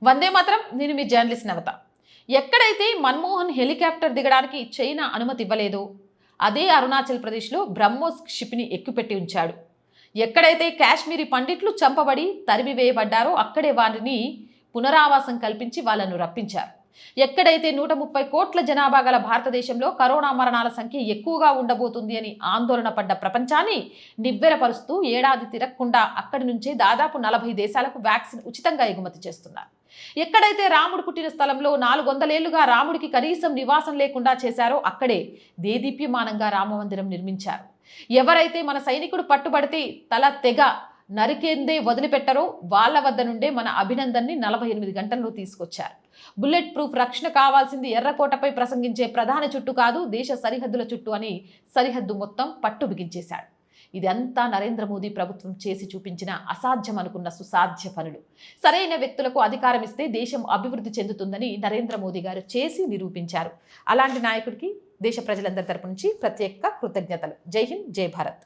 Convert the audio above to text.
వందే మాత్రం. నేను మీ జర్నలిస్ట్ నవత. ఎక్కడైతే మన్మోహన్ హెలికాప్టర్ దిగడానికి చైనా అనుమతి ఇవ్వలేదో అదే అరుణాచల్ ప్రదేశ్లో బ్రహ్మోస్ క్షిప్ని ఎక్కుపెట్టి ఉంచాడు. ఎక్కడైతే కాశ్మీరీ పండిట్లు చంపబడి తరిమివేయబడ్డారో అక్కడే వారిని పునరావాసం కల్పించి వాళ్ళను రప్పించారు. ఎక్కడైతే 130 కోట్ల జనాభా గల భారతదేశంలో కరోనా మరణాల సంఖ్య ఎక్కువగా ఉండబోతుంది అని ఆందోళన పడ్డ ప్రపంచాన్ని నివ్వెరపరుస్తూ ఏడాది తిరగకుండా అక్కడి నుంచే దాదాపు 40 దేశాలకు వ్యాక్సిన్ ఉచితంగా ఎగుమతి చేస్తున్నారు. ఎక్కడైతే రాముడు పుట్టిన స్థలంలో 400 ఏళ్లుగా రాముడికి కనీసం నివాసం లేకుండా చేశారో అక్కడే దేదీప్యమానంగా రామమందిరం నిర్మించారు. ఎవరైతే మన సైనికుడు పట్టుబడితే తల తెగ నరికేందే వదిలిపెట్టరో వాళ్ళ వద్ద నుండే మన అభినందన్ని 48 గంటల్లో తీసుకొచ్చారు. బుల్లెట్ ప్రూఫ్ రక్షణ కావాల్సింది ఎర్రకోటపై ప్రసంగించే ప్రధాన చుట్టూ కాదు, దేశ సరిహద్దుల చుట్టూ అని సరిహద్దు మొత్తం పట్టు బిగించేశాడు. ఇదంతా నరేంద్ర మోదీ ప్రభుత్వం చేసి చూపించిన అసాధ్యం అనుకున్న సుసాధ్య పనులు. సరైన వ్యక్తులకు అధికారం ఇస్తే దేశం అభివృద్ధి చెందుతుందని నరేంద్ర మోదీ గారు చేసి నిరూపించారు. అలాంటి నాయకుడికి దేశ ప్రజలందరి తరపు నుంచి ప్రత్యేక కృతజ్ఞతలు. జై హింద్, జై భారత్.